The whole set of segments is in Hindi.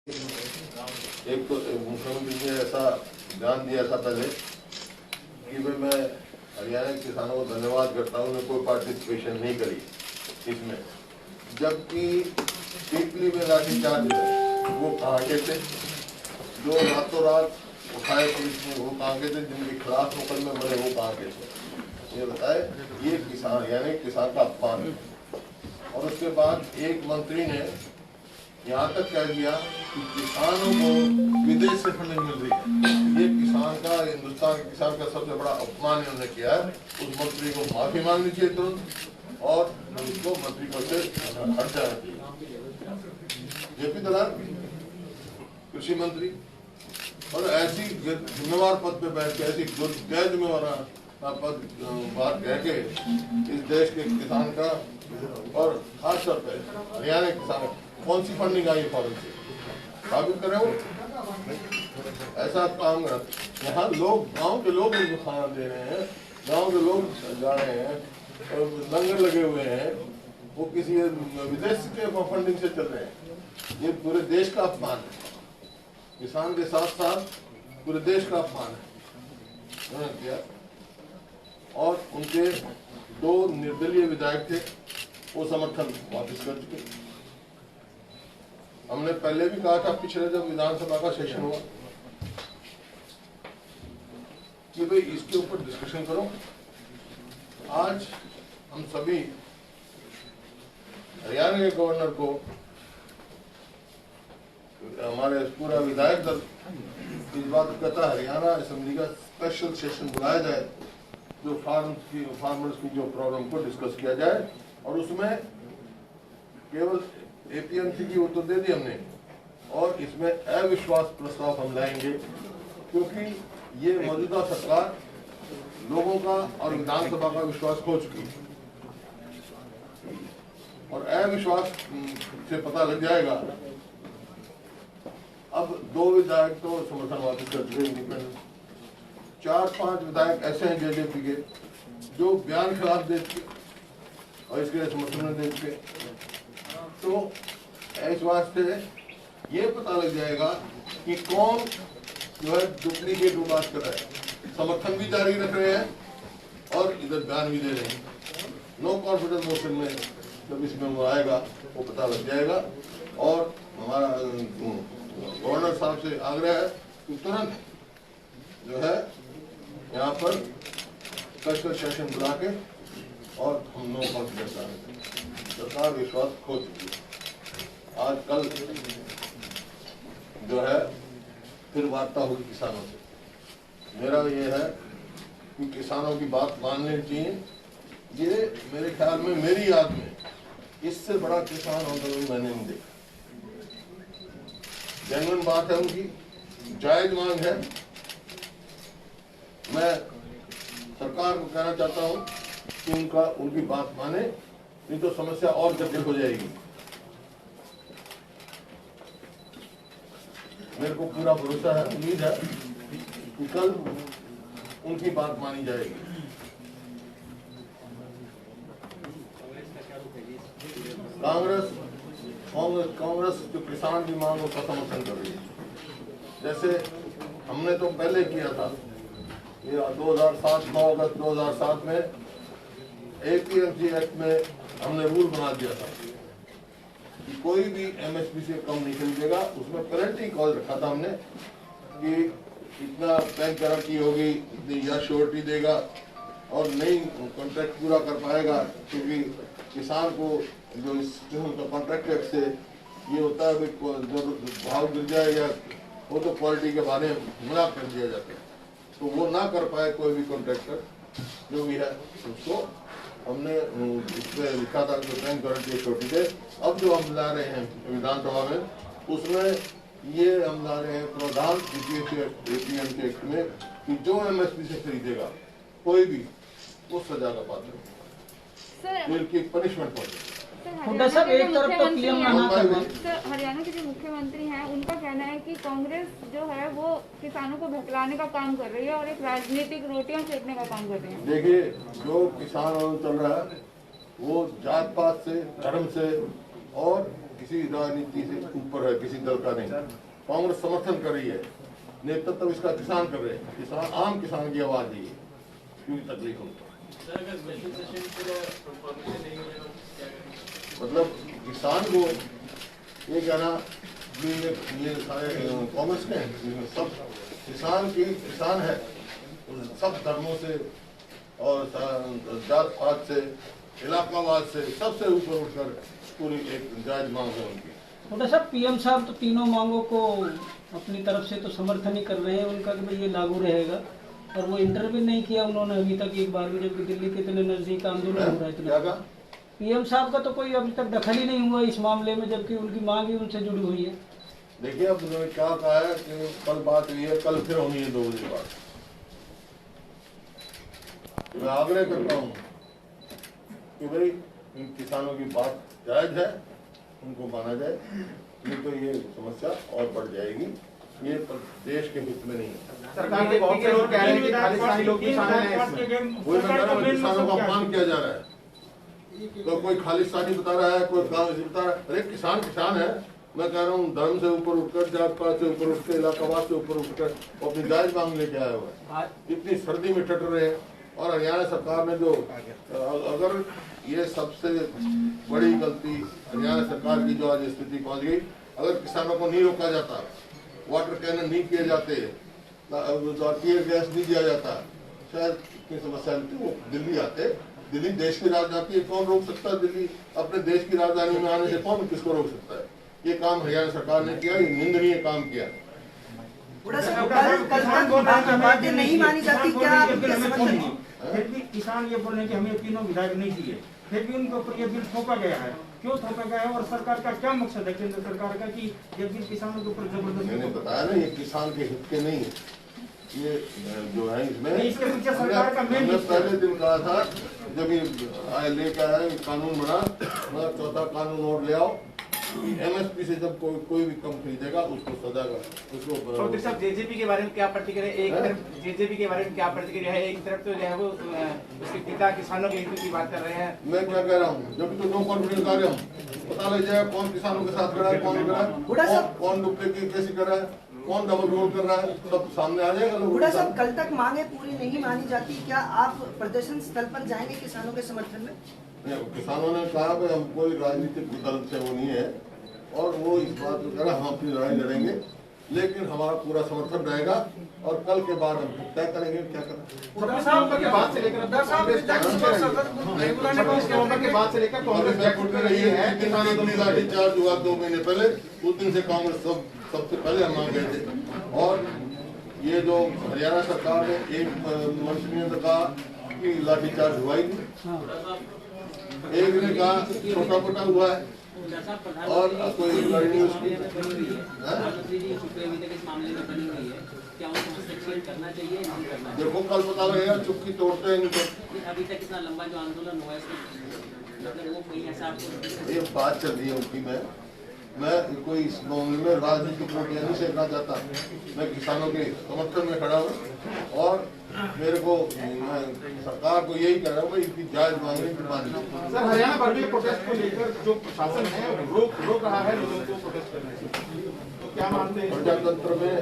एक तो मुख्यमंत्री ने ऐसा ध्यान दिया था पहले कि भाई मैं हरियाणा के किसानों को धन्यवाद करता हूँ, उन्हें कोई पार्टिसिपेशन नहीं करी इसमें, जबकि पीपली में लाठीचार्ज वो कहाँ के थे, जो रातों रात उठाए पुलिस ने वो कहाँ के थे, जिनके खिलाफ मुकदमे बने वो कहाँ के थे। ये बताए, ये किसान यानी किसान का अपमान है। और उसके बाद एक मंत्री ने यहाँ तक कह दिया कि किसानों को विदेश से फंडिंग मिल रही है। ये किसान का, हिंदुस्तान के किसान का सबसे बड़ा अपमान इन्होंने किया है। उस मंत्री को माफी मांगनी चाहिए तुरंत और उसको मंत्री पद से हट जाना चाहिए। जेपी दलाल कृषि मंत्री और ऐसी जिम्मेवार पद पे बैठ के ऐसी गैर जिम्मेवार पद बात कह के इस देश के किसान का और खास तौर पर हरियाणा के किसान कौन सी फंडिंग आई फॉरन से साबित करे वो ऐसा काम कर। यहाँ लोग, गांव के लोग उनको खाना दे रहे हैं, गांव के लोग जा रहे हैं, लंगर लगे हुए हैं, वो किसी विदेश के फंडिंग से चल रहे हैं। ये पूरे देश का अपमान है, किसान के साथ साथ पूरे देश का अपमान है उन्होंने किया। और उनके 2 निर्दलीय विधायक थे, वो समर्थन वापस कर चुके। हमने पहले भी कहा था पिछले जब विधानसभा का सेशन हुआ कि भाई इसके ऊपर डिस्कशन करो। आज हम सभी हरियाणा के गवर्नर को, हमारे पूरा विधायक दल इस बात कहता है हरियाणा असेंबली का स्पेशल सेशन बुलाया जाए, जो फार्मर्स की जो प्रॉब्लम को डिस्कस किया जाए। और उसमें केवल एपीएमसी की वो तो दे दी हमने, और इसमें अविश्वास प्रस्ताव हम लाएंगे, क्योंकि ये मौजूदा सरकार लोगों का और विधानसभा का विश्वास खो चुकी है। और अविश्वास से पता लग जाएगा। अब 2 विधायक तो समर्थन वापस कर चुके, इंडिपेंडेंट 4-5 विधायक ऐसे हैं जेजेपी के जो बयान खिलाफ दे चुके और इसके लिए समर्थन दे चुके। तो इस वास्ते ये पता लग जाएगा कि कौन जो है डुप्लीकेट बात कर रहा है, समर्थन भी जारी रख रहे हैं और इधर बयान भी दे रहे हैं। नो कॉन्फिडेंस मोशन में जब इसमें वो आएगा वो पता लग जाएगा। और हमारा गवर्नर साहब से आग्रह है कि तुरंत जो है यहाँ पर स्पेशल सेशन बुला के और हम नो कॉन्फिडेंस आए। सरकार विश्वास खो चुकी है। आज कल जो है फिर वार्ता हुई किसानों से। मेरा ये है कि किसानों की बात माननी चाहिए। ये मेरे ख्याल में, मेरी याद में इससे बड़ा किसान आंदोलन मैंने नहीं देखा। जेन्युइन बात है, उनकी जायज मांग है। मैं सरकार को कहना चाहता हूं कि उनकी बात माने, नहीं तो समस्या और जटिल हो जाएगी। मेरे को पूरा भरोसा है, उम्मीद है कि कल उनकी बात मानी जाएगी। कांग्रेस जो किसान की मांग का समर्थन कर रही है। जैसे हमने तो पहले किया था, 2007 9 अगस्त 2007 में एपीएमसी एक्ट में हमने रूल बना दिया था कि कोई भी एमएसपी से कम नहीं खरीदेगा। उसमें पेनल्टी क्लॉज रखा था हमने कि इतना बैंक गारंटी होगी, इतनी या श्योरिटी देगा और नहीं कॉन्ट्रैक्ट पूरा कर पाएगा। क्योंकि किसान को जो इस किस्म का कॉन्ट्रैक्ट एक्ट से ये होता है जो भाव गिर जाए या वो तो क्वालिटी के बारे में मना कर दिया जाता है, तो वो ना कर पाए कोई भी कॉन्ट्रैक्टर जो भी है उसको हमने इसमें लिखा था कि बैंक गारंटी छोटी दे। अब जो हम ला रहे हैं विधानसभा में, उसमें ये हम ला रहे हैं प्रावधान एपीएमसी एक्ट में कि जो एमएसपी से खरीदेगा कोई भी वो सजा का पात्र है, की पनिशमेंट पड़ेगी। हरियाणा के जो मुख्यमंत्री हैं उनका कहना है कि कांग्रेस जो है वो किसानों को भटकाने का काम कर रही है और एक राजनीतिक रोटियां सेकने का काम कर रही है। देखिए, जो किसान आंदोलन चल रहा है वो जात पात से, धर्म से और किसी राजनीति से ऊपर है, किसी दल का नहीं। कांग्रेस समर्थन कर रही है, नेतृत्व इसका किसान कर रहे हैं। किसान, आम किसान की आवाज है, क्यों तकलीफ होती मतलब किसान को ये कहना कि ये सारे कांग्रेस के हैं, सब किसान है, सब धर्मों से और जात पात से, इलाकावाद से, सबसे ऊपर उठकर पूरी एक जायज मांग है उनकी। थोड़ा सा पीएम साहब तो तीनों मांगों को अपनी तरफ से तो समर्थन ही कर रहे हैं उनका कि भाई ये लागू रहेगा, और वो इंटरव्यू नहीं किया उन्होंने अभी तक एक बार भी, जबकि दिल्ली के इतने नजदीक आंदोलन हो रहा है इतना। पीएम साहब का तो कोई अभी तक दखल ही नहीं हुआ इस मामले में, जबकि उनकी मांग ही उनसे जुड़ी हुई है। देखिए अब उन्होंने क्या कहा है कि कल बात हुई है, कल फिर होनी है 2 बजे बाद। मैं आग्रह करता हूँ कि भाई इन किसानों की बात जायज है, उनको माना जाए, नहीं तो ये समस्या और बढ़ जाएगी। ये देश के हित में नहीं है। सरकार के बहुत से लोग कह रहे हैं कि खालिस्तानी लोग किसान हैं इसमें। किसानों का अपमान किया जा रहा है, तो कोई खालिस्तानी बता रहा है, कोई कांग्रेसी बता रहा है। अरे किसान किसान है। मैं कह रहा हूँ धर्म से ऊपर उठकर, जात पात से ऊपर उठकर, इलाकावाद से ऊपर उठकर अपनी जायज मांग लेके आया हुआ है। इतनी सर्दी में टट रहे हैं, और हरियाणा सरकार ने जो, अगर ये सबसे बड़ी गलती हरियाणा सरकार की जो आज स्थिति पहुंच गई, अगर किसानों को नहीं रोका जाता, वाटर कैनन नहीं किए जाते, टीयर गैस नहीं दिया जाता, शायद इतनी समस्या नहीं थी। वो दिल्ली आते, दिल्ली देश की राजधानी है, कौन रोक सकता है? दिल्ली अपने देश की राजधानी में आने से कौन किसको रोक सकता है? ये काम हरियाणा सरकार ने किया, ये निंदनीय काम किया। बातें नहीं मानी जाती क्या? फिर भी किसान ये बोल रहे हैं कि हमें तीनों विधायक नहीं चाहिए, फिर भी उनके ऊपर ये बिल थोपा गया है। क्यों थोपा गया है और सरकार का क्या मकसद है, केंद्र सरकार का, कि ये बिल किसानों के ऊपर जबरदस्ती? मैंने बताया ना, ये किसान के हित के नहीं है, ये जो है इसमें इसके पीछे सरकार का मेन पहले दिन कहा था जब ये लेकर आया कानून बना, मतलब चौथा कानून और ले आओ, एमएसपी से जब कोई भी कम खरीदेगा उसको सजा का, उसको। चौधरी साहब जेजेपी के बारे में क्या प्रतिक्रिया? एक तरफ जेजेपी के बारे में क्या प्रतिक्रिया है? एक तरफ तो जो है वो उसके पिता किसानों के हित की बात कर रहे हैं। मैं क्या कह रहा हूँ, जब तो नो कॉन्फिडेंस आ रहे हम पता लग जाएगा कौन किसानों के साथ खड़ा है, कौन खड़ा है, कौन डुप्लीकेट कैसे कर रहा है, कौन डबल रोल कर रहा है, सब सामने आ जाएगा। बूढ़ा साहब, कल तक मांगे पूरी नहीं मानी जाती, क्या आप प्रदर्शन स्थल पर जाएंगे किसानों के समर्थन में? किसानों ने कहा कि हम कोई राजनीतिक विकल्प से वो नहीं है, और वो इस बात को कह रहा हम अपनी लड़ाई लड़ेंगे, लेकिन हमारा पूरा समर्थन रहेगा, और कल के बाद हम तय करेंगे क्या करना। के बाद से लेकर लाठीचार्ज हुआ 2 महीने पहले, उस दिन से कांग्रेस सबसे पहले हम आ गए थे। और ये जो हरियाणा सरकार ने एक मंत्री ने तो कहा कि लाठीचार्ज हुआ ही नहीं, एक ने कहा छोटा मोटा हुआ है, और कोई लड़नी उसकी देखो कल पता लगेगा, चुप्पी तोड़ते हैं नहीं। अभी तक इतना लंबा जो आंदोलन हुआ है मतलब वो कोई ऐसा ये बात चल रही है उनकी। मैं कोई इस मामले में राजनीतिक रोटियां नहीं सेकना चाहता। मैं किसानों के समर्थन में खड़ा हूँ, और मेरे को सरकार को यही कह रहा हूँ कि जायज मांगने की मांग। सर, हरियाणा भर में प्रोटेस्ट को लेकर जो प्रशासन है रोक रहा है लोगों को प्रोटेस्ट करने से, तो क्या मानते हैं? प्रजातंत्र में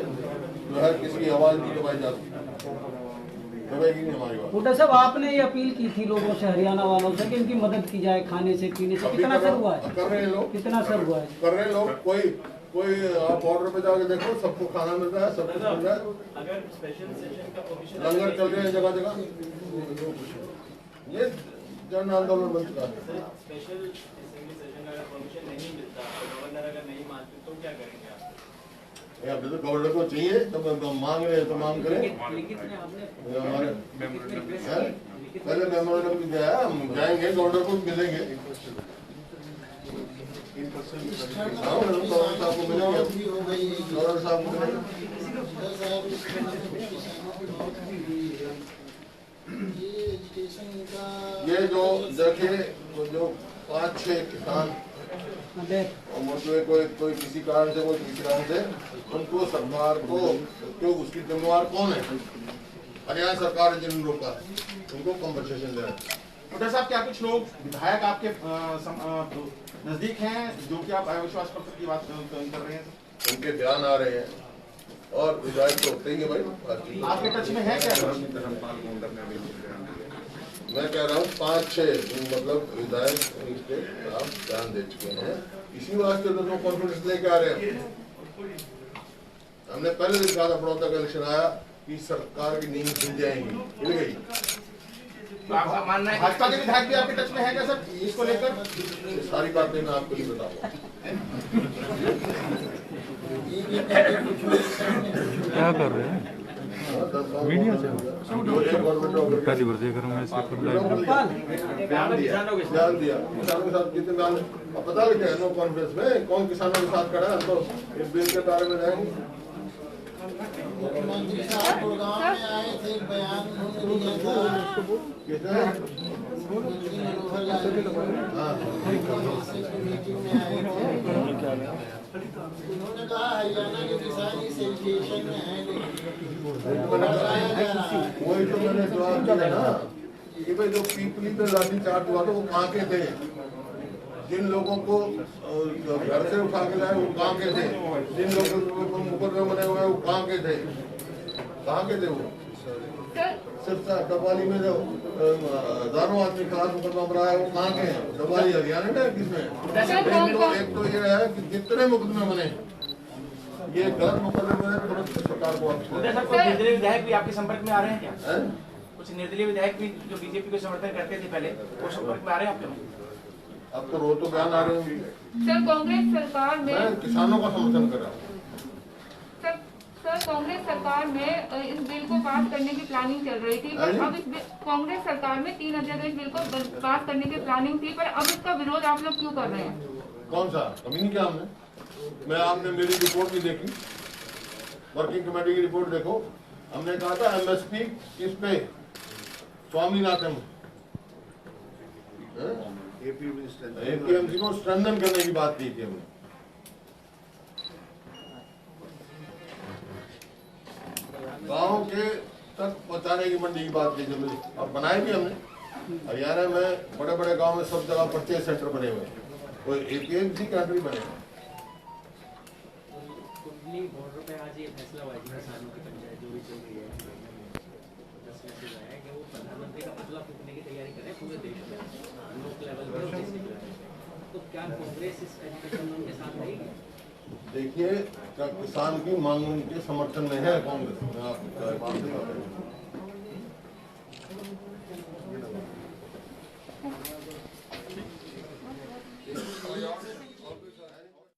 जो है किसी की आवाज नहीं दबाई जाती, दबाएगी नहीं हमारी बात। बूटा साहब, आपने ये अपील की थी लोगों से, हरियाणा वालों से, कि इनकी मदद की जाए खाने से पीने से, कितना असर हुआ है? कर रहे हैं लोग, कितना असर हुआ है? कर रहे हैं लोग। कोई आप बॉर्डर पे जाके देखो, सबको खाना मिल रहा है, सब कुछ मिल रहा है, अगर स्पेशल सेशन का परमिशन लंगर चल रहे हैं जगह जगह। ये जन आंदोलन बन चुका है। स्पेशल असेंबली सेशन का अगर परमिशन नहीं मिलता, गवर्नर अगर नहीं मानते तो क्या करेंगे आप? अभी तो गवर्नर को चाहिए, तो मांग रहे हैं तो मांग करें। हमारे पहले मेमोरेंडम भी गया, हम जाएंगे गवर्नर को मिलेंगे, गवर्नर साहब को मिलेंगे, गवर्नर साहब को मिलेंगे। ये जो देखिए, जो 5-6 किसान कोई किसी कारण से, कोई किसी कारण से, उनको सरकार को, क्यों उसकी जिम्मेवार कौन है? हरियाणा सरकार ने जिन्होंने रोका, उनको कम्पनसेशन दे रहा है। डॉक्टर साहब, क्या कुछ लोग विधायक आपके नजदीक हैं, जो कि आप अविश्वास पत्र की बात कर रहे हैं, उनके ध्यान आ रहे हैं और विधायक तो होते ही है भाई। आपके टच में है क्या? मैं कह रहा हूँ 5-6 मतलब विधायक इस पे आप ध्यान दे चुके हैं, इसी वास्ते तो लोग कॉन्फिडेंस लेके आ रहे हैं। हमने पहले दिन कहा था बड़ौदा का इलेक्शन आया कि सरकार की नींद खुल जाएंगी, खुल गई। तो आपका मानना है भाजपा के विधायक भी आपके टच में है क्या सर इसको लेकर? सारी बातें मैं आपको ही बताऊंगा। क्या कर रहे हैं? मीडिया से पहली बार देख रहा हूँ ऐसे ध्यान दिया किसानों के साथ कितने बयान पता लगे नो कॉन्फ्रेंस में कौन किसानों के साथ खड़ा है, तो इस बिल के बारे में जाएंगे। मुख्यमंत्री साहब गुड़गांव में आए थे, बयान उन्होंने दिया था, मुख्यमंत्री मनोहर लाल मीटिंग में आए थे, उन्होंने कहा हरियाणा के किसान इस एजुकेशन में है, वही तो मैंने जवाब दिया ना कि भाई जो पीपली पे लाठीचार्ज हुआ था वो कहाँ के थे, जिन लोगों को घर से उठा के लाए वो कहाँ के थे, जिन लोगों को मुकदमे बने हुए वो कहाँ के थे वो? सिर्फ डबाली में जो हजारों आदमी खिलाफ मुकदमा बनाया है वो कहाँ के हैं? डबाली हरियाणा में किसमें? एक तो ये है कि जितने मुकदमे बने ये गलत मुकदमे बने तुरंत सरकार को वापस लें। कुछ निर्दलीय विधायक भी आपके संपर्क में आ रहे हैं क्या? कुछ निर्दलीय विधायक भी जो बीजेपी को समर्थन करते थे पहले, वो संपर्क में आ रहे हैं आपके? अब तो रोज तो बयान आ रहे होंगे। सर कांग्रेस सरकार में मैं किसानों का समर्थन कर रहा हूँ। सर कांग्रेस सरकार में इस बिल को पास करने की प्लानिंग चल रही थी, पर अब कांग्रेस सरकार में 3 अध्यादेश बिल को पास करने की प्लानिंग थी, पर अब इसका विरोध आप लोग क्यों कर रहे हैं? कौन सा कमी नहीं किया हमने? मैं आपने मेरी रिपोर्ट भी देखी, वर्किंग कमेटी की रिपोर्ट देखो, हमने कहा था एमएसपी किस पे? स्वामीनाथन एपीएमसी को स्ट्रेंथन करने की बात की थी हमने। गांव के तक पहुंचाने की मंडी की बात की जरूरी, अब बनाए भी हमने। हरियाणा में बड़े बड़े गांव में सब जगह परचेज सेंटर बने हुए हैं, कोई एपीएमसी कैंट्री बने हैं। बॉर्डर पे आज ये फैसला हुआ है किसानों की पंचायत जो भी चल रही है, 10 मैसेज आया है कि वो प्रधानमंत्री का पुतला फूकने की तैयारी करें पूरे देश में, लोकल लेवल पर और डिस्ट्रिक्ट लेवल पर। तो क्या कांग्रेस इस एजुकेशन लोन के साथ रहेगी? देखिए किसान की मांग के समर्थन में है कांग्रेस। मैं आपको